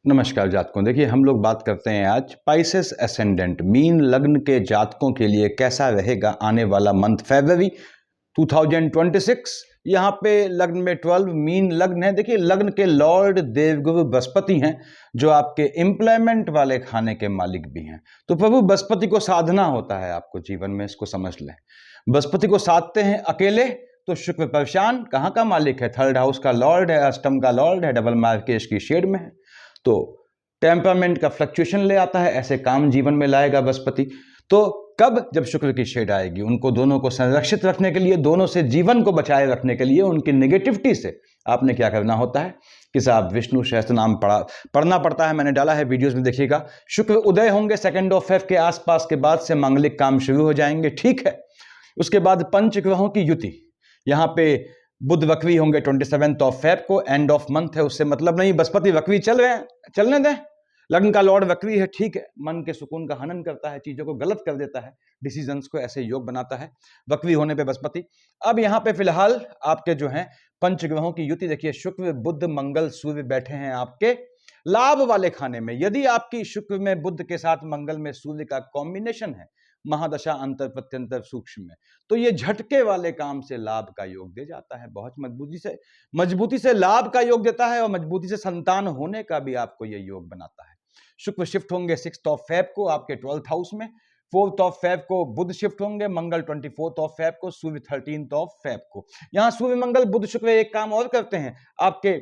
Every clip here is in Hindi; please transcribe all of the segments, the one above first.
नमस्कार जातकों। देखिए, हम लोग बात करते हैं आज पाइसेस एसेंडेंट मीन लग्न के जातकों के लिए कैसा रहेगा आने वाला मंथ फरवरी 2026। यहाँ पे लग्न में 12 मीन लग्न है। देखिए, लग्न के लॉर्ड देवगुरु बृहस्पति हैं, जो आपके एम्प्लॉयमेंट वाले खाने के मालिक भी हैं। तो प्रभु बृहस्पति को साधना होता है आपको जीवन में, इसको समझ लें। बृहस्पति को साधते हैं अकेले तो शुक्र परेशान। कहाँ का मालिक है? थर्ड हाउस का लॉर्ड है, अष्टम का लॉर्ड है, डबल मार्केश की शेड में है। तो टेम्परामेंट का फ्लक्चुएशन ले आता है, ऐसे काम जीवन में लाएगा बृहस्पति। तो कब? जब शुक्र की शेड आएगी। उनको दोनों को संरक्षित रखने के लिए, दोनों से जीवन को बचाए रखने के लिए, उनकी नेगेटिविटी से आपने क्या करना होता है कि साहब विष्णु सहस्त्र नाम पढ़ना पड़ता है। मैंने डाला है वीडियोस में, देखिएगा। शुक्र उदय होंगे 2 फेब के आसपास के बाद से मांगलिक काम शुरू हो जाएंगे, ठीक है। उसके बाद पंच ग्रहों की युति, यहाँ पे बुध वक्री होंगे 27 फेब को, एंड ऑफ मंथ है, उससे मतलब नहीं। बृहस्पति वक्री चल रहे हैं, चलने दें। लग्न का लॉर्ड वक्री है, ठीक है। मन के सुकून का हनन करता है, चीजों को गलत कर देता है, डिसीजंस को ऐसे योग बनाता है वक्री होने पे बृहस्पति। अब यहाँ पे फिलहाल आपके जो हैं पंच ग्रहों की युति देखिए, शुक्र बुध मंगल सूर्य बैठे हैं आपके लाभ वाले खाने में। यदि आपकी शुक्र में बुध के साथ मंगल में सूर्य का कॉम्बिनेशन है, महादशा अंतर प्रत्यंतर सूक्ष्म में, तो ये झटके वाले काम से लाभ का योग दे जाता है। बहुत मजबूती से लाभ का योग देता है, और मजबूती से संतान होने का भी आपको ये योग बनाता है। शुक्र शिफ्ट होंगे 6 फेब को आपके 12th हाउस में, 4 फेब को बुध शिफ्ट होंगे, मंगल 24 फेब को, सूर्य 13 फेब को। यहाँ सूर्य मंगल बुध शुक्र एक काम और करते हैं, आपके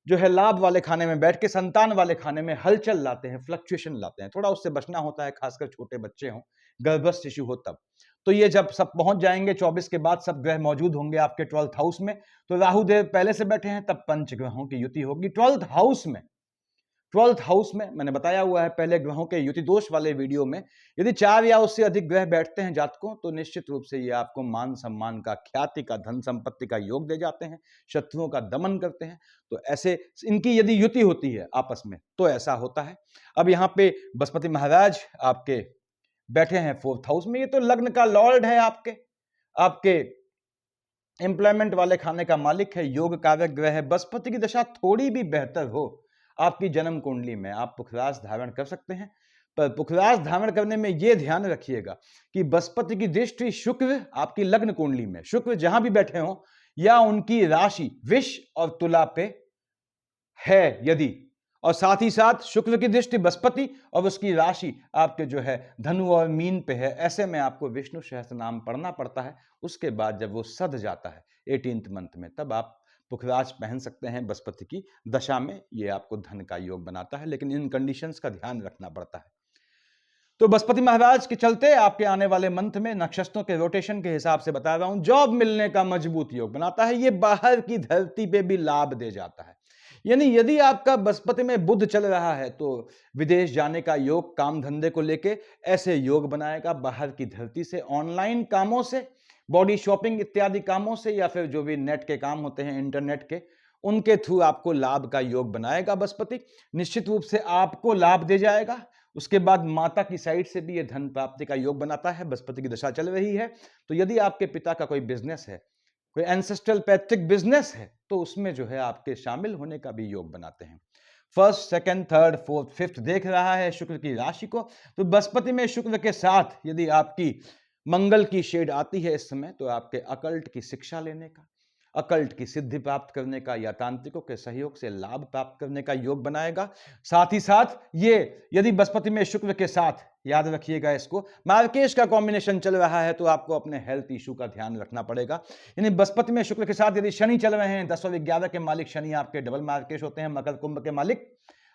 जो है लाभ वाले खाने में बैठ के संतान वाले खाने में हलचल लाते हैं, फ्लक्चुएशन लाते हैं। थोड़ा उससे बचना होता है, खासकर छोटे बच्चे हों, गर्भस्थ शिशु हो तब। तो ये जब सब पहुंच जाएंगे 24 के बाद, सब ग्रह मौजूद होंगे आपके 12th हाउस में, तो राहु देव पहले से बैठे हैं, तब पंच ग्रहों की युति होगी 12th हाउस में। 12th हाउस में मैंने बताया हुआ है पहले ग्रहों के युति दोष वाले वीडियो में, यदि 4 या उससे अधिक ग्रह बैठते हैं जातकों, तो निश्चित रूप से ये आपको मान सम्मान का, ख्याति का, धन संपत्ति का योग दे जाते हैं, शत्रुओं का दमन करते हैं। तो ऐसे इनकी यदि युति होती है आपस में तो ऐसा होता है। अब यहाँ पे बृहस्पति महाराज आपके बैठे हैं 4th हाउस में, ये तो लग्न का लॉर्ड है, आपके एम्प्लॉयमेंट वाले खाने का मालिक है, योग कारक ग्रह है। बृहस्पति की दशा थोड़ी भी बेहतर हो आपकी जन्म कुंडली में, आप पुखराज धारण कर सकते हैं। पर पुखराज धारण करने में यह ध्यान रखिएगा कि बृहस्पति की दृष्टि शुक्र आपकी लग्न कुंडली में, शुक्र जहां भी बैठे हों, या उनकी राशि विष और तुला पे है यदि, और साथ ही साथ शुक्र की दृष्टि बृहस्पति और उसकी राशि आपके जो है धनु और मीन पे है, ऐसे में आपको विष्णु सहस्त्र नाम पढ़ना पड़ता है। उसके बाद जब वो सध जाता है 18th मंथ में, तब आप पुखराज पहन सकते हैं बृहस्पति की दशा में। ये आपको धन का योग बनाता है, लेकिन इन कंडीशंस का ध्यान रखना पड़ता है। तो बृहस्पति महाराज के चलते आपके आने वाले मंथ में नक्षत्रों के रोटेशन के हिसाब से बता रहा हूं, जॉब मिलने का मजबूत योग बनाता है। ये बाहर की धरती पे भी लाभ दे जाता है। यानी यदि आपका बृहस्पति में बुध चल रहा है तो विदेश जाने का योग, काम धंधे को लेके ऐसे योग बनाएगा, बाहर की धरती से, ऑनलाइन कामों से, बॉडी शॉपिंग इत्यादि कामों से, या फिर जो भी नेट के काम होते हैं इंटरनेट के, उनके थ्रू आपको लाभ का योग बनाएगा बृहस्पति। निश्चित रूप से आपको लाभ दे जाएगा। उसके बाद माता की साइड से भी ये धन प्राप्ति का योग बनाता है। बृहस्पति की दशा चल रही है तो यदि आपके पिता का कोई बिजनेस है, कोई एंसेस्ट्रल पैतृक बिजनेस है, तो उसमें जो है आपके शामिल होने का भी योग बनाते हैं। 1st, 2nd, 3rd, 4th, 5th देख रहा है शुक्र की राशि को, तो बृहस्पति में शुक्र के साथ यदि आपकी मंगल की शेड आती है इस समय, तो आपके अकल्ट की शिक्षा लेने का, अकल्ट की सिद्धि प्राप्त करने का, या तांत्रिकों के सहयोग से लाभ प्राप्त करने का योग बनाएगा। साथ ही साथ ये यदि बृहस्पति में शुक्र के साथ, याद रखिएगा इसको, मार्केश का कॉम्बिनेशन चल रहा है, तो आपको अपने हेल्थ इशू का ध्यान रखना पड़ेगा। यानी बृहस्पति में शुक्र के साथ यदि शनि चल रहे हैं, 10 और 11 के मालिक शनि आपके डबल मार्केश होते हैं, मकर कुंभ के मालिक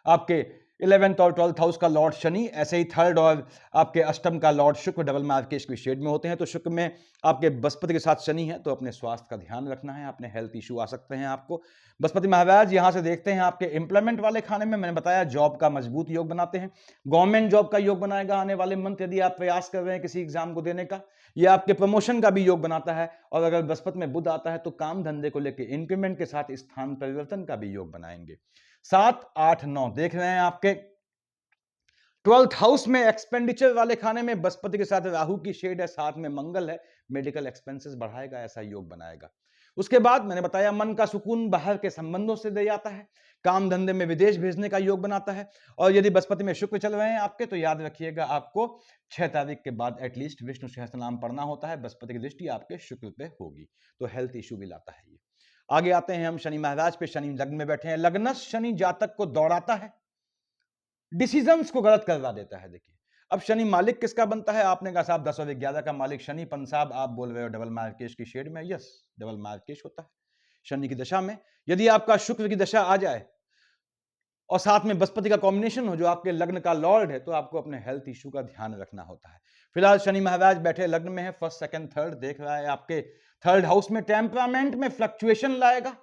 आपके 11th और 12th हाउस का लॉर्ड शनि, ऐसे ही 3rd और आपके अष्टम का लॉर्ड शुक्र डबल मार्केश की शेड में होते हैं। तो शुक्र में आपके बृहस्पति के साथ शनि है, तो अपने स्वास्थ्य का ध्यान रखना है, अपने हेल्थ इशू आ सकते हैं आपको। बृहस्पति महाराज यहां से देखते हैं आपके एम्प्लॉयमेंट वाले खाने में, मैंने बताया जॉब का मजबूत योग बनाते हैं। गवर्नमेंट जॉब का योग बनाएगा आने वाले मंथ, यदि आप प्रयास कर रहे हैं किसी एग्जाम को देने का, या आपके प्रमोशन का भी योग बनाता है। और अगर बृहस्पति में बुध आता है तो काम धंधे को लेकर इंक्रीमेंट के साथ स्थान परिवर्तन का भी योग बनाएंगे। 7, 8, 9 देख रहे हैं आपके 12th हाउस में एक्सपेंडिचर वाले खाने में बृहस्पति के साथ राहु की शेड है, साथ में मंगल है, मेडिकल एक्सपेंसेस बढ़ाएगा, ऐसा योग बनाएगा। उसके बाद मैंने बताया मन का सुकून बाहर के संबंधों से दे जाता है, काम धंधे में विदेश भेजने का योग बनाता है। और यदि बृहस्पति में शुक्र चल रहे हैं आपके, तो याद रखिएगा आपको 6 तारीख के बाद एटलीस्ट विष्णु सहस्त्रनाम पढ़ना होता है, बृहस्पति की दृष्टि आपके शुक्र पे होगी, तो हेल्थ इशू भी लाता है ये। आगे आते हैं हम शनि महाराज पे। शनि लग्न में बैठे हैं, लग्नस्थ शनि जातक को दौड़ाता है, डिसीजंस को गलत करवा देता है। देखिए अब शनि मालिक किसका बनता है, आपने कहा साहब 10 और 11 का मालिक शनि, पंसाब आप बोल रहे हो डबल मार्केश की शेड में, यस डबल मार्केश होता है शनि की दशा में। यदि आपका शुक्र की दशा आ जाए और साथ में बृहस्पति का कॉम्बिनेशन हो जो आपके लग्न का लॉर्ड है, तो आपको अपने हेल्थ इशू का ध्यान रखना होता है। फिलहाल शनि महाराज बैठे लग्न में है, फर्स्ट सेकंड थर्ड देख रहा है आपके थर्ड हाउस में, टेम्परामेंट में फ्लक्चुएशन लाएगा,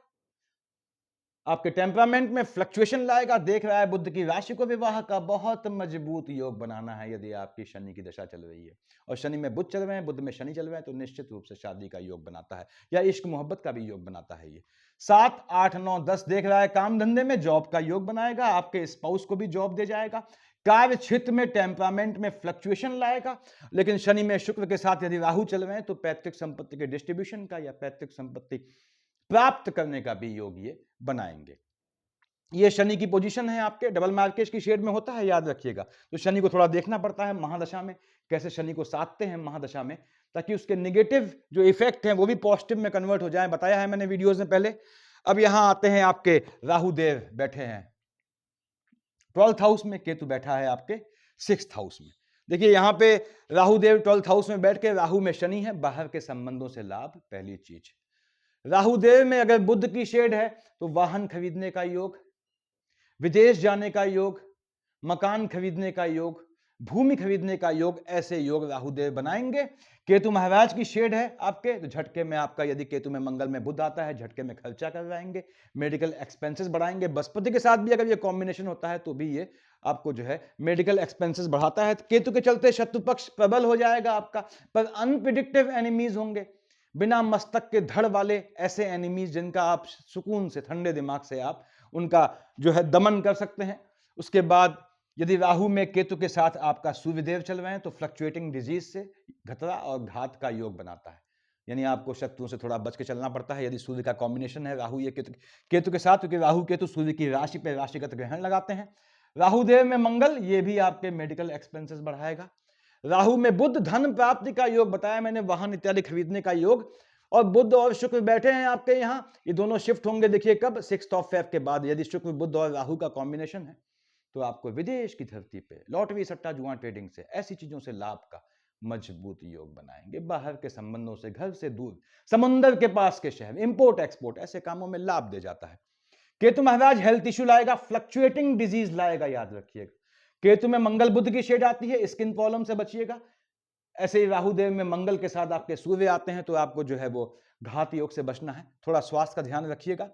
आपके टेम्परामेंट में फ्लक्चुएशन लाएगा। देख रहा है बुध की राशि को, विवाह का बहुत मजबूत योग बनाना है यदि आपकी शनि की दशा चल रही है, और शनि में बुध चल रहे हैं, बुध में शनि चल रहे हैं, तो निश्चित रूप से शादी का योग बनाता है या इश्क मोहब्बत का भी योग बनाता है ये। 7, 8, 9, 10 देख रहा है, काम धंधे में जॉब का योग बनाएगा, आपके स्पाउस को भी जॉब दे जाएगा, कार्य क्षेत्र में टेम्परामेंट में फ्लक्चुएशन लाएगा। लेकिन शनि में शुक्र के साथ यदि राहु चल रहे हैं, तो पैतृक संपत्ति के डिस्ट्रीब्यूशन का या पैतृक संपत्ति प्राप्त करने का भी योग ये बनाएंगे। ये शनि की पोजीशन है आपके, डबल मार्केश की शेड में होता है, याद रखिएगा। तो शनि को थोड़ा देखना पड़ता है महादशा में, कैसे शनि को साधते हैं महादशा में, ताकि उसके नेगेटिव जो इफेक्ट हैं वो भी पॉजिटिव में कन्वर्ट हो जाए। बताया है मैंने वीडियोस में पहले। अब यहां आते हैं आपके राहु देव बैठे हैं 12th हाउस में, केतु बैठा है आपके 6th हाउस में। देखिए यहां पे राहु देव 12th हाउस में बैठ के, राहु में शनि है, बाहर के संबंधों से लाभ पहली चीज। राहु देव में अगर बुध की शेड है तो वाहन खरीदने का योग, विदेश जाने का योग, मकान खरीदने का योग, भूमि खरीदने का योग, ऐसे योग राहुदेव बनाएंगे। केतु महाराज की शेड है आपके, तो झटके में आपका यदि केतु में मंगल में बुध आता है, झटके में खर्चा करवाएंगे, मेडिकल एक्सपेंसेस बढ़ाएंगे। बृहस्पति के साथ भी अगर ये कॉम्बिनेशन होता है तो भी ये आपको जो है मेडिकल एक्सपेंसेस बढ़ाता है। केतु के चलते शत्रु पक्ष प्रबल हो जाएगा आपका, पर अनप्रिडिक्टिव एनिमीज होंगे, बिना मस्तक के धड़ वाले ऐसे एनिमीज जिनका आप सुकून से ठंडे दिमाग से आप उनका जो है दमन कर सकते हैं। उसके बाद यदि राहु में केतु के साथ आपका सूर्यदेव चल रहे हैं, तो फ्लक्चुएटिंग डिजीज से खतरा और घात का योग बनाता है, यानी आपको शत्रुओं से थोड़ा बच के चलना पड़ता है। यदि सूर्य का कॉम्बिनेशन है राहु ये केतु के साथ, क्योंकि राहु केतु सूर्य की राशि पे राशिगत ग्रहण लगाते हैं। राहुदेव में मंगल, ये भी आपके मेडिकल एक्सपेंसेस बढ़ाएगा। राहु में बुध, धन प्राप्ति का योग बताया मैंने, वाहन इत्यादि खरीदने का योग। और बुध और शुक्र बैठे हैं आपके यहाँ, ये दोनों शिफ्ट होंगे देखिए कब, 6 फेब के बाद। यदि शुक्र बुध और राहु का कॉम्बिनेशन है तो आपको विदेश की धरती पे लॉटरी सट्टा जुआ ट्रेडिंग से ऐसी चीजों से लाभ का मजबूत योग बनाएंगे। बाहर के संबंधों से, घर से दूर, समुंदर के पास के शहर, इंपोर्ट एक्सपोर्ट, ऐसे कामों में लाभ दे जाता है। केतु महाराज हेल्थ इश्यू लाएगा, फ्लक्चुएटिंग डिजीज लाएगा, याद रखिएगा। केतु में मंगल बुध की शेड आती है, स्किन प्रॉब्लम से बचिएगा। ऐसे ही राहुदेव में मंगल के साथ आपके सूर्य आते हैं, तो आपको जो है वो घात योग से बचना है, थोड़ा स्वास्थ्य का ध्यान रखिएगा।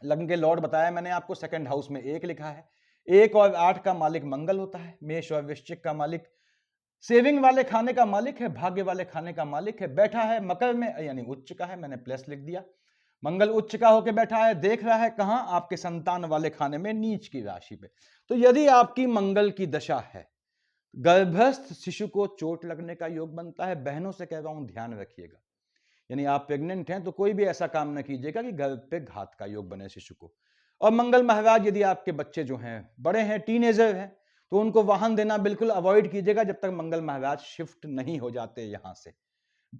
लग्न के लॉर्ड बताया मैंने आपको, सेकंड हाउस में 1 लिखा है, 1 और 8 का मालिक मंगल होता है। मेष और वृश्चिक का मालिक सेविंग वाले खाने का मालिक है, भाग्य वाले खाने का मालिक है। बैठा है मकर में, यानी उच्च का है, मैंने प्लस लिख दिया। मंगल उच्च का होकर बैठा है, देख रहा है कहां, आपके संतान वाले खाने में, नीच की राशि पे। तो यदि आपकी मंगल की दशा है, गर्भस्थ शिशु को चोट लगने का योग बनता है। बहनों से कह रहा हूं ध्यान रखिएगा, यानी आप प्रेग्नेंट हैं तो कोई भी ऐसा काम न कीजिएगा कि गर्भ पे घात का योग बने शिशु को। और मंगल महाराज यदि आपके बच्चे जो हैं बड़े हैं, टीनेजर हैं, तो उनको वाहन देना बिल्कुल अवॉइड कीजिएगा जब तक मंगल महाराज शिफ्ट नहीं हो जाते यहां से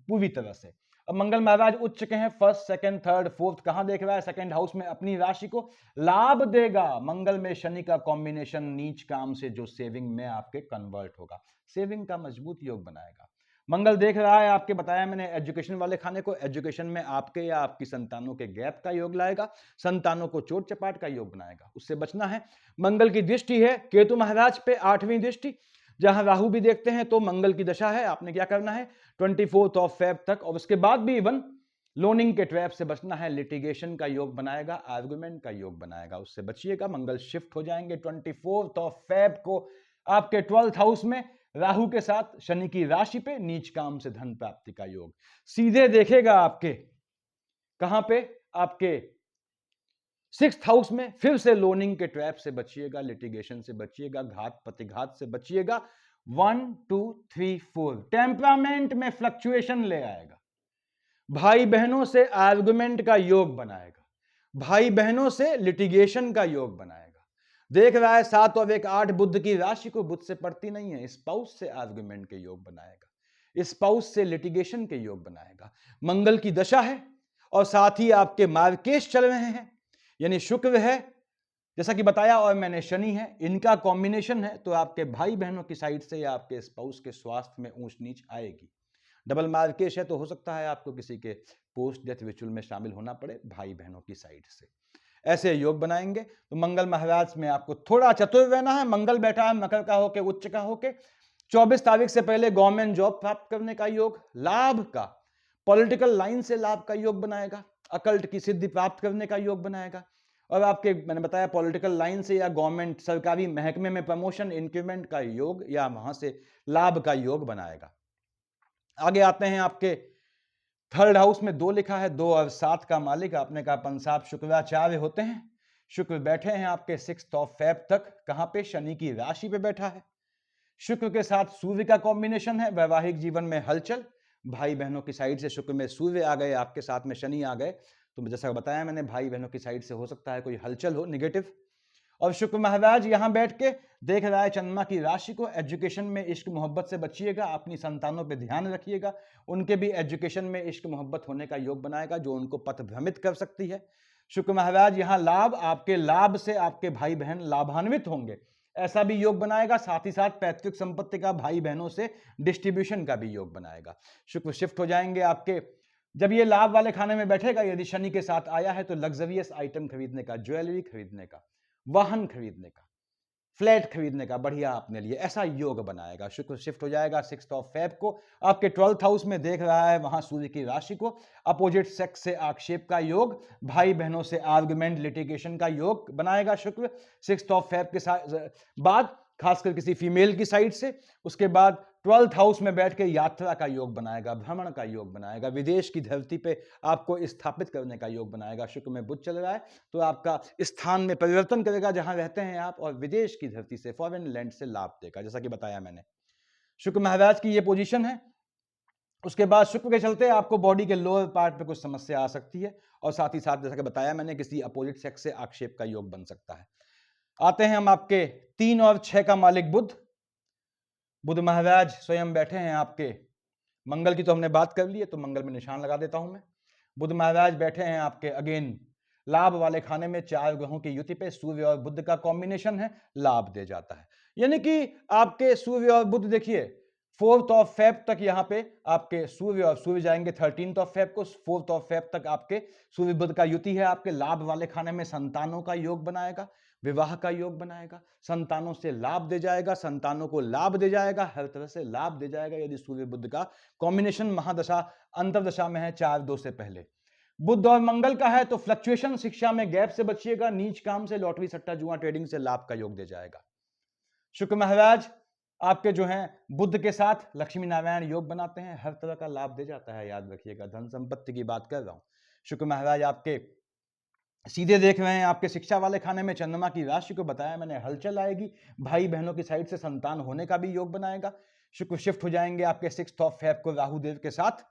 पूरी तरह से। अब मंगल महाराज उच्च के हैं, फर्स्ट सेकंड थर्ड फोर्थ कहां देख रहा है, सेकंड हाउस में, अपनी राशि को लाभ देगा। मंगल में शनि का कॉम्बिनेशन नीच काम से जो सेविंग में आपके कन्वर्ट होगा, सेविंग का मजबूत योग बनाएगा। मंगल देख रहा है आपके, बताया मैंने, एजुकेशन वाले खाने को, एजुकेशन में आपके या आपकी संतानों के गैप का योग लाएगा, संतानों को चोट चपाट का योग बनाएगा, उससे बचना है। मंगल की दृष्टि है केतु महाराज पे, 8वीं दृष्टि, जहां राहु भी देखते हैं, तो मंगल की दशा है। आपने क्या करना है 24 फेब तक, और उसके बाद भी इवन लोनिंग के ट्रैप से बचना है। लिटिगेशन का योग बनाएगा, आर्गुमेंट का योग बनाएगा, उससे बचिएगा। मंगल शिफ्ट हो जाएंगे 24 फेब को आपके 12th हाउस में, राहु के साथ शनि की राशि पे, नीच काम से धन प्राप्ति का योग सीधे देखेगा आपके कहां पे, आपके 6th हाउस में। फिर से लोनिंग के ट्रैप से बचिएगा, लिटिगेशन से बचिएगा, घात प्रतिघात से बचिएगा। 1 2 3 4 टेम्परामेंट में फ्लक्चुएशन ले आएगा। भाई बहनों से आर्गुमेंट का योग बनाएगा, भाई बहनों से लिटिगेशन का योग बनाएगा। देख रहा है 7 और 1 8 बुध की राशि को, बुध से पड़ती नहीं है, स्पाउस से आर्गुमेंट के योग बनाएगा, स्पाउस से लिटिगेशन के योग बनाएगा। मंगल की दशा है और साथ ही आपके मार्केश चल रहे हैं, यानी शुक्र है जैसा कि बताया, और मैंने शनि है, इनका कॉम्बिनेशन है, तो आपके भाई बहनों की साइड से या आपके स्पाउस के स्वास्थ्य में ऊंच नीच आएगी। डबल मार्केश है तो हो सकता है आपको किसी के पोस्ट डेथ रिचुअल में शामिल होना पड़े भाई बहनों की साइड से। ऐसे योग बनाएंगे तो मंगल महाराज में आपको थोड़ा चतुर रहना है। मंगल बैठा है मकर का होके, उच्च का होके, 24 तारीख से पहले गवर्नमेंट जॉब प्राप्त करने का योग, लाभ का, पॉलिटिकल लाइन से लाभ का योग बनाएगा, अकल्ट की सिद्धि प्राप्त करने का योग बनाएगा, और आपके मैंने बताया पॉलिटिकल लाइन से या गवर्नमेंट सरकारी महकमे में प्रमोशन इंक्रीमेंट का योग या वहां से लाभ का योग बनाएगा। आगे आते हैं, आपके थर्ड हाउस में 2 लिखा है, 2 और 7 का मालिक आपने कहा पंसाप शुक्राचार्य होते हैं। शुक्र बैठे हैं आपके 6 ऑफ फेब तक, कहां पे, शनि की राशि पे बैठा है। शुक्र के साथ सूर्य का कॉम्बिनेशन है, वैवाहिक जीवन में हलचल, भाई बहनों की साइड से शुक्र में सूर्य आ गए, आपके साथ में शनि आ गए, तो जैसा बताया मैंने भाई बहनों की साइड से हो सकता है कोई हलचल हो निगेटिव। और शुक्र महाराज यहां बैठ के देख रहा है चंद्रमा की राशि को, एजुकेशन में इश्क मोहब्बत से बचिएगा, अपनी संतानों पे ध्यान रखिएगा, उनके भी एजुकेशन में इश्क मोहब्बत होने का योग बनाएगा जो उनको पथ भ्रमित कर सकती है। शुक्र महाराज यहां लाभ, आपके लाभ से आपके भाई बहन लाभान्वित होंगे, ऐसा भी योग बनाएगा। साथ ही साथ पैतृक संपत्ति का भाई बहनों से डिस्ट्रीब्यूशन का भी योग बनाएगा। शुक्र शिफ्ट हो जाएंगे आपके, जब ये लाभ वाले खाने में बैठेगा, यदि शनि के साथ आया है तो लग्जरियस आइटम खरीदने का, ज्वेलरी खरीदने का, वाहन खरीदने का, फ्लैट खरीदने का बढ़िया अपने लिए ऐसा योग बनाएगा। शुक्र शिफ्ट हो जाएगा 6 ऑफ फेब को, आपके 12th हाउस में देख रहा है वहां सूर्य की राशि को, अपोजिट सेक्स से आक्षेप का योग, भाई बहनों से आर्गुमेंट लिटिगेशन का योग बनाएगा शुक्र 6 ऑफ फेब के बाद, खासकर किसी फीमेल की साइड से। उसके बाद 12th हाउस में बैठ के यात्रा का योग बनाएगा, भ्रमण का योग बनाएगा, विदेश की धरती पे आपको स्थापित करने का योग बनाएगा। शुक्र में बुध चल रहा है तो आपका स्थान में परिवर्तन करेगा जहां रहते हैं आप, और विदेश की धरती से, फॉरेन लैंड से लाभ देगा, जैसा कि बताया मैंने। शुक्र महाराज की ये पोजीशन है। उसके बाद शुक्र के चलते आपको बॉडी के लोअर पार्ट पे कुछ समस्या आ सकती है, और साथ ही साथ जैसा कि बताया मैंने किसी अपोजिट सेक्स से आक्षेप का योग बन सकता है। आते हैं हम आपके 3 और 6 का मालिक बुध। बुध महाराज स्वयं बैठे हैं आपके, मंगल की तो हमने बात कर ली है तो मंगल में निशान लगा देता हूं मैं। बुध महाराज बैठे हैं आपके अगेन लाभ वाले खाने में, 4 ग्रहों की युति पे, सूर्य और बुध का कॉम्बिनेशन है, लाभ दे जाता है। यानी कि आपके सूर्य और बुध देखिए 4th ऑफ फेब तक यहाँ पे आपके सूर्य और सूर्य जाएंगे 13th ऑफ फेब को, 4th ऑफ फेब तक आपके सूर्य बुध का युति है, आपके लाभ वाले खाने में संतानों का योग बनाएगा, विवाह का योग बनाएगा, संतानों से लाभ दे जाएगा, संतानों को लाभ दे जाएगा, हर तरह से लाभ दे जाएगा यदि सूर्य बुध का कॉम्बिनेशन महादशा अंतरदशा में है 4-2 से पहले। बुध और मंगल का है तो फ्लक्चुएशन, शिक्षा में गैप से बचिएगा, नीच काम से, लॉटरी सट्टा जुआ ट्रेडिंग से लाभ का योग दे जाएगा। शुक्र महाराज आपके जो हैं बुध के साथ लक्ष्मी नारायण योग बनाते हैं, हर तरह का लाभ दे जाता है, याद रखिएगा, धन संपत्ति की बात कर रहा हूं। शुक्र महाराज आपके सीधे देख रहे हैं आपके शिक्षा वाले खाने में, चंद्रमा की राशि को बताया मैंने, हलचल आएगी, भाई बहनों की साइड से संतान होने का भी योग बनाएगा। शुक्र शिफ्ट हो जाएंगे आपके 6th ऑफ फेब को राहु देव के साथ।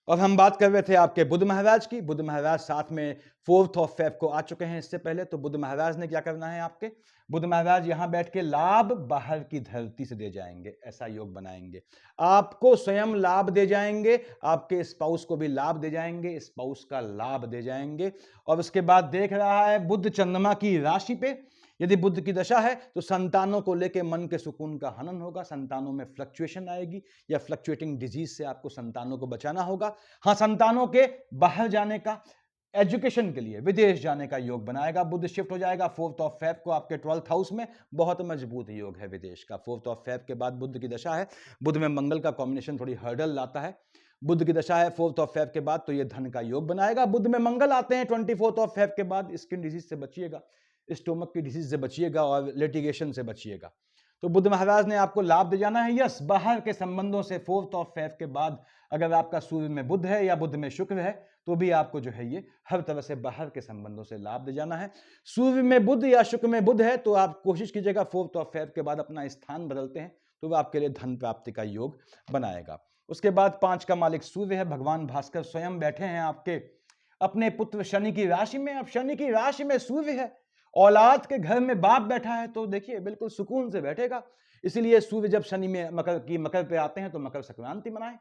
और हम बात कर रहे थे आपके बुध महाराज की, बुध महाराज साथ में 4th ऑफ फेब को आ चुके हैं इससे पहले, तो बुध महाराज ने क्या करना है आपके, बुध महाराज यहां बैठ के लाभ बाहर की धरती से दे जाएंगे, ऐसा योग बनाएंगे, आपको स्वयं लाभ दे जाएंगे, आपके स्पाउस को भी लाभ दे जाएंगे, स्पाउस का लाभ दे जाएंगे। और उसके बाद देख रहा है बुध चंद्रमा की राशि पे, यदि बुध की दशा है तो संतानों को लेकर मन के सुकून का हनन होगा, संतानों में फ्लक्चुएशन आएगी, या फ्लक्चुएटिंग डिजीज से आपको संतानों को बचाना होगा। हाँ, संतानों के बाहर जाने का, एजुकेशन के लिए विदेश जाने का योग बनाएगा। बुध शिफ्ट हो जाएगा 4th ऑफ फेब को आपके 12th हाउस में, बहुत मजबूत योग है विदेश का। 4th ऑफ फेब के बाद बुध की दशा है, बुध में मंगल का कॉम्बिनेशन थोड़ी हर्डल लाता है, बुध की दशा है 4th ऑफ फेब के बाद, तो ये धन का योग बनाएगा। बुध में मंगल आते हैं 24th ऑफ फेब के बाद, स्किन डिजीज से बचिएगा, स्टोमक की डिसीज से बचिएगा, और लिटिगेशन से बचिएगा। तो बुध महाराज ने आपको लाभ दे जाना है, यस, बाहर के संबंधों से 4th ऑफ फेब के बाद, अगर आपका सूर्य में बुध है या बुध में शुक्र है तो भी आपको जो है ये हर तरह से बाहर के संबंधों से लाभ दे जाना है। सूर्य में बुध या शुक्र में बुध है तो आप कोशिश कीजिएगा 4th ऑफ फेब के बाद अपना स्थान बदलते हैं तो वह आपके लिए धन प्राप्ति का योग बनाएगा। उसके बाद 5 का मालिक सूर्य है, भगवान भास्कर स्वयं बैठे हैं आपके अपने पुत्र शनि की राशि में। अब शनि की राशि में सूर्य है, औलाद के घर में बाप बैठा है, तो देखिए बिल्कुल सुकून से बैठेगा। इसीलिए सूर्य जब शनि में मकर पे आते हैं तो मकर संक्रांति मनाएं,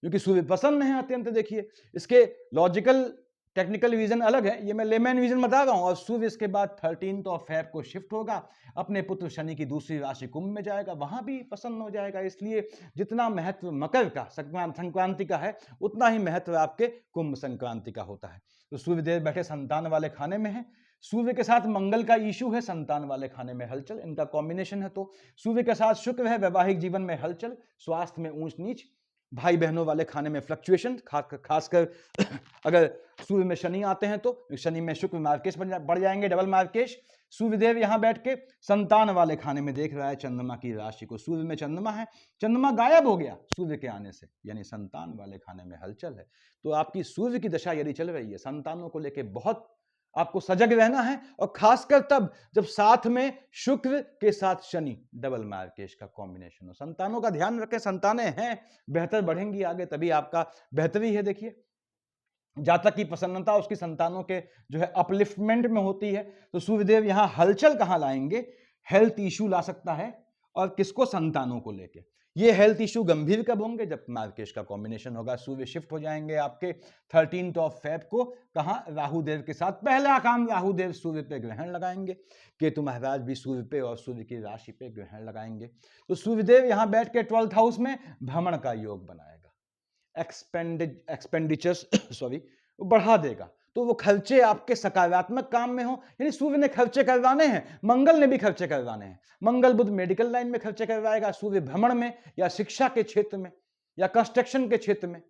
क्योंकि सूर्य प्रसन्न है अत्यंत। देखिए इसके लॉजिकल टेक्निकल विजन अलग है, ये मैं लेमैन विजन बता रहा हूं। और सूर्य इसके बाद 13 फेब को शिफ्ट होगा, अपने पुत्र शनि की दूसरी राशि कुंभ में जाएगा, वहां भी प्रसन्न हो जाएगा। इसलिए जितना महत्व मकर का संक्रांति का है, उतना ही महत्व आपके कुंभ संक्रांति का होता है। तो सूर्यदेव बैठे संतान वाले खाने में है, सूर्य के साथ मंगल का इशू है, संतान वाले खाने में हलचल, इनका कॉम्बिनेशन है। तो सूर्य के साथ शुक्र है, वैवाहिक जीवन में हलचल, स्वास्थ्य में ऊंच नीच, भाई बहनों वाले खाने में फ्लक्चुएशन, खासकर अगर सूर्य में शनि आते हैं तो शनि में शुक्र मार्केश बढ़ जाएंगे, डबल मार्केश। सूर्यदेव यहां बैठ के संतान वाले खाने में देख रहा है चंद्रमा की राशि को, सूर्य में चंद्रमा है, चंद्रमा गायब हो गया सूर्य के आने से, यानी संतान वाले खाने में हलचल है। तो आपकी सूर्य की दशा यदि चल रही है, संतानों को लेकर बहुत आपको सजग रहना है, और खासकर तब जब साथ में शुक्र के साथ शनि डबल मार्केश का कॉम्बिनेशन हो। संतानों का ध्यान रखें, संतानें हैं बेहतर बढ़ेंगी आगे, तभी आपका बेहतरी है। देखिए जातक की प्रसन्नता उसकी संतानों के जो है अपलिफ्टमेंट में होती है। तो सूर्यदेव यहां हलचल कहां लाएंगे, हेल्थ इशू ला सकता है, और किसको, संतानों को लेके। ये हेल्थ इशू गंभीर कब होंगे, जब मार्केश का कॉम्बिनेशन होगा, सूर्य शिफ्ट हो जाएंगे आपके 13 फेब को, कहां, राहुदेव के साथ। पहला काम, राहुदेव सूर्य पे ग्रहण लगाएंगे, केतु महाराज भी सूर्य पे और सूर्य की राशि पे ग्रहण लगाएंगे। तो सूर्यदेव यहां बैठ के 12th हाउस में भ्रमण का योग बनाएगा, एक्सपेंडिचर्स बढ़ा देगा। तो वो खर्चे आपके सकारात्मक काम में हो, यानी सूर्य ने खर्चे करवाने हैं, मंगल ने भी खर्चे करवाने हैं। मंगल बुध मेडिकल लाइन में खर्चे करवाएगा, सूर्य भ्रमण में, या शिक्षा के क्षेत्र में, या कंस्ट्रक्शन के क्षेत्र में,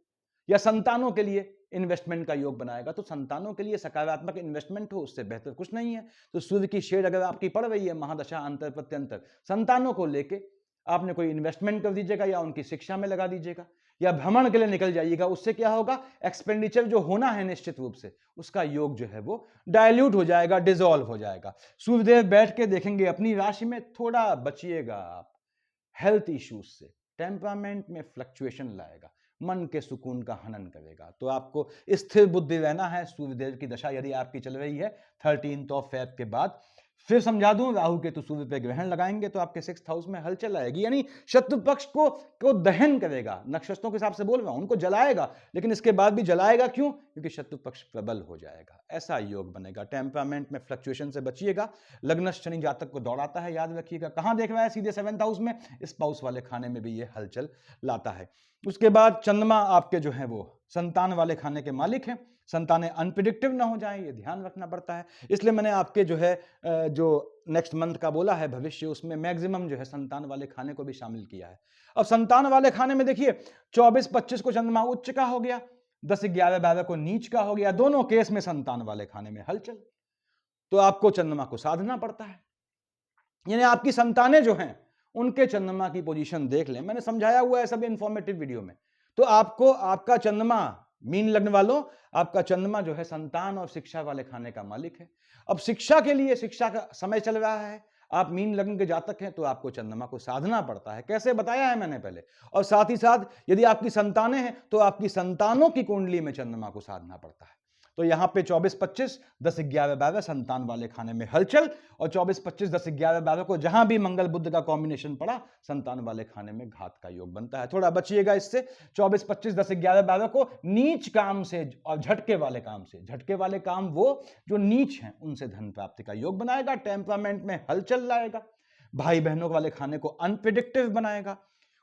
या संतानों के लिए इन्वेस्टमेंट का योग बनाएगा। तो संतानों के लिए सकारात्मक इन्वेस्टमेंट हो, उससे बेहतर कुछ नहीं है। तो सूर्य की शेड अगर आपकी पड़ रही है महादशा अंतर प्रत्यंतर, संतानों को लेके आपने कोई इन्वेस्टमेंट कर दीजिएगा, या उनकी शिक्षा में लगा दीजिएगा, या भ्रमण के लिए निकल जाइएगा। उससे क्या होगा, एक्सपेंडिचर जो होना है निश्चित रूप से, उसका योग जो है वो डायल्यूट हो जाएगा, डिसॉल्व हो जाएगा। सूर्यदेव बैठ के देखेंगे अपनी राशि में, थोड़ा बचिएगा आप हेल्थ इश्यूज से, टेम्परामेंट में फ्लक्चुएशन लाएगा, मन के सुकून का हनन करेगा। तो आपको स्थिर बुद्धि रहना है। सूर्यदेव की दशा यदि आपकी चल रही है 13 फेब के बाद, फिर समझा दूं, राहु केतु सूर्य पे ग्रहण लगाएंगे तो आपके 6th हाउस में हलचल आएगी, यानी शत्रु पक्ष को दहन करेगा। नक्षत्रों के हिसाब से बोल रहा हूं, उनको जलाएगा, लेकिन इसके बाद भी जलाएगा क्यों, क्योंकि शत्रु पक्ष प्रबल हो जाएगा। ऐसा योग बनेगा। टेम्परामेंट में फ्लक्चुएशन से बचिएगा। लग्न शनि जातक को दौड़ाता है, याद रखिएगा। कहां देख रहा है, सीधे 7th हाउस में, स्पाउस वाले खाने में भी ये हलचल लाता है। उसके बाद चंद्रमा आपके जो है वो संतान वाले खाने के मालिक हैं, संतानें अनप्रिडिक्टिव ना हो जाएं, ये ध्यान रखना पड़ता है। इसलिए मैंने आपके जो है जो नेक्स्ट मंथ का बोला है भविष्य, उसमें मैक्सिमम जो है संतान वाले खाने को भी शामिल किया है। अब संतान वाले खाने में देखिए 24-25 को चंद्रमा उच्च का हो गया, 10-11-12 को नीच का हो गया, दोनों केस में संतान वाले खाने में हलचल। तो आपको चंद्रमा को साधना पड़ता है, यानी आपकी संतानें जो हैं उनके चंद्रमा की पोजीशन देख लें, मैंने समझाया हुआ है सब इंफॉर्मेटिव वीडियो में। तो आपको आपका चंद्रमा, मीन लग्न वालों, आपका चंद्रमा जो है संतान और शिक्षा वाले खाने का मालिक है। अब शिक्षा के लिए, शिक्षा का समय चल रहा है, आप मीन लग्न के जातक हैं तो आपको चंद्रमा को साधना पड़ता है, कैसे बताया है मैंने पहले। और साथ ही साथ यदि आपकी संतानें हैं तो आपकी संतानों की कुंडली में चंद्रमा को साधना पड़ता है। तो यहां पे 24-25, 10-11-12 संतान वाले खाने में हलचल, और 24-25, 10-11-12 को जहां भी मंगल बुध का कॉम्बिनेशन पड़ा, संतान वाले खाने में घात का योग बनता है। थोड़ा बचिएगा इससे। 24-25, 10-11-12 को नीच काम से और झटके वाले काम से, झटके वाले काम वो जो नीच हैं उनसे धन प्राप्ति का योग बनाएगा, टेम्परामेंट में हलचल लाएगा, भाई बहनों वाले खाने को अनप्रिडिक्टिव बनाएगा।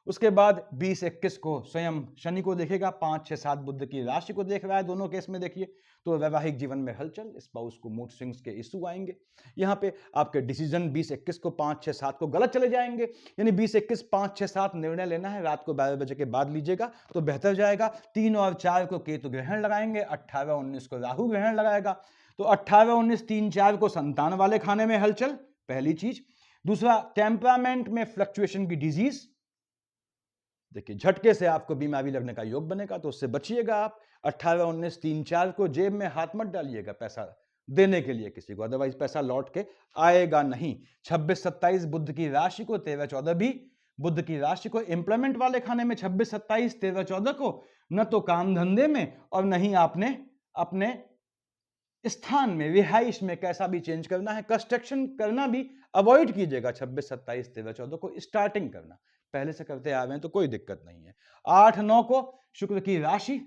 उसके बाद 20-21 को स्वयं शनि को देखेगा, 5-6-7 बुध की राशि को देख रहा है, दोनों केस में देखिए। तो वैवाहिक जीवन में हलचल, स्पाउस को मूड स्विंग्स के इशू आएंगे। यहाँ पे आपके डिसीजन 20-21 को, 5-6-7 को गलत चले जाएंगे, यानी 20-21, 5-6-7 निर्णय लेना है, रात को 12 बजे के बाद लीजिएगा तो बेहतर जाएगा। 3 और 4 को केतु ग्रहण लगाएंगे, 18-19 को राहु ग्रहण लगाएगा। तो 18-19, 3-4 को संतान वाले खाने में हलचल, पहली चीज। दूसरा, टेम्परामेंट में फ्लक्चुएशन की डिजीज, देखिए झटके से आपको बीमारी लगने का योग बनेगा, तो उससे बचिएगा आप। 18-19, 3-4 को जेब में हाथ मत डालिएगा पैसा देने के लिए किसी को, अदरवाइज पैसा लौट के आएगा नहीं। 26-27 बुध की राशि को, 13-14 भी बुध की राशि को एम्प्लॉयमेंट वाले खाने में 26, 27, 13, 14 को, न तो काम धंधे में और न ही आपने अपने स्थान में, रिहाइश में कैसा भी चेंज करना है। कंस्ट्रक्शन करना भी अवॉइड कीजिएगा 26, 27, 13, 14 को स्टार्टिंग करना, पहले से करते आ रहे हैं तो कोई दिक्कत नहीं है। 8, 9 को शुक्र की राशि,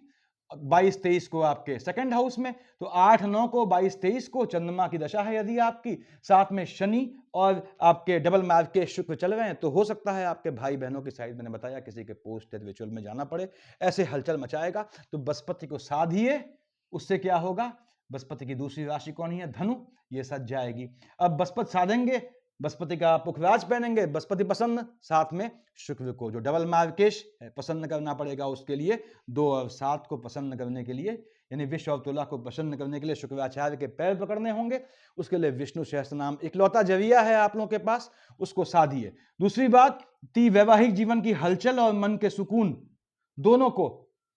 22, 23 को आपके सेकंड हाउस में, तो 8, 9 को, 22, 23 को चंद्रमा की दशा है यदि आपकी, साथ में शनि और आपके डबल मार्क के शुक्र चल रहे हैं, तो हो सकता है आपके भाई बहनों की साइड, मैंने बताया, किसी के पोस्ट रिचुअल में जाना पड़े, ऐसे हलचल मचाएगा। तो बृहस्पति को साधिए, उससे क्या होगा, बृहस्पति की दूसरी राशि कौन है, धनु, ये सज जाएगी। अब बृहस्पति साधेंगे, बृहस्पति का पुखराज पहनेंगे, बृहस्पति प्रसन्न, साथ में शुक्र को जो डबल मार्केश है प्रसन्न करना पड़ेगा, उसके लिए 2 और 7 को प्रसन्न करने के लिए, यानी विश्व और तुला को प्रसन्न करने के लिए शुक्राचार्य के पैर पकड़ने होंगे। उसके लिए विष्णु सहस्त्रनाम इकलौता जरिया है आप लोगों के पास, उसको साधिए। दूसरी बात, वैवाहिक जीवन की हलचल और मन के सुकून दोनों को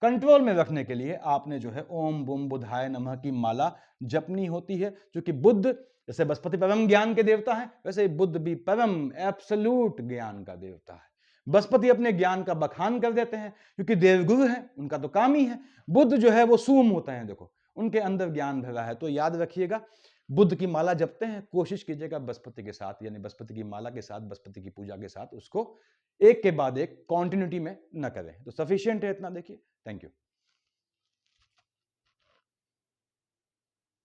कंट्रोल में रखने के लिए आपने जो है ओम बुम बुधाय नमः की माला जपनी होती है, क्योंकि बुध, जैसे बृहस्पति परम ज्ञान के देवता है, वैसे बुध भी परम एब्सोल्यूट ज्ञान का देवता है। बृहस्पति अपने ज्ञान का बखान कर देते हैं, क्योंकि देवगुरु है, उनका तो काम ही है। बुध जो है वो सूम होते हैं, देखो उनके अंदर ज्ञान भरा है। तो याद रखिएगा, बुध की माला जपते हैं, कोशिश कीजिएगा बृहस्पति के साथ, यानी बृहस्पति की माला के साथ, बृहस्पति की पूजा के साथ उसको एक के बाद एक कॉन्टिन्यूटी में न करें। तो सफिशियंट है इतना, देखिए। Thank you.